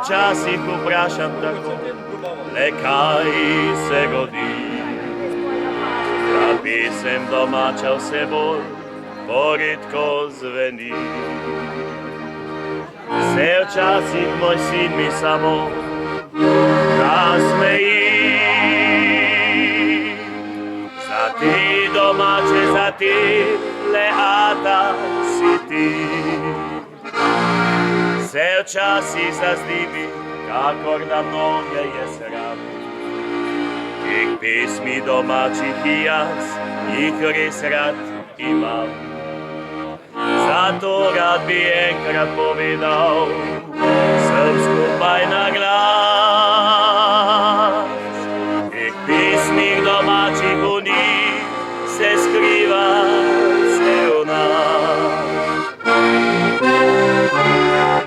včasih vprašam tako, le kaj se godi. Ta pisem domača vse bolj poredko zveni. Se včasih moj sin mi samo nasmeji. Za te domače, za te leata si ti. Se včasih zazdi mi, kakor da mnoge je sram. Teh pesmi domačih jaz jih res rad imam. Zato rad bi enkrat povedal, sem skupaj na glas. Teh pesmih domačih v njih se skriva cel nas.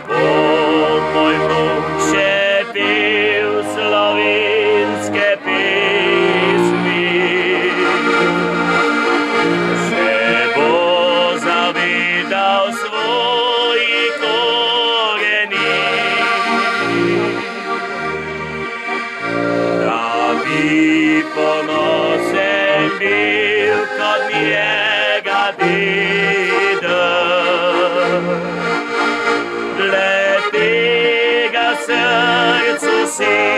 Bom moj vnuk še pel slovenske pesmi, se bo zavedal svojih koreni, da bi ponosen bil kot njega deda. Le tega srcu si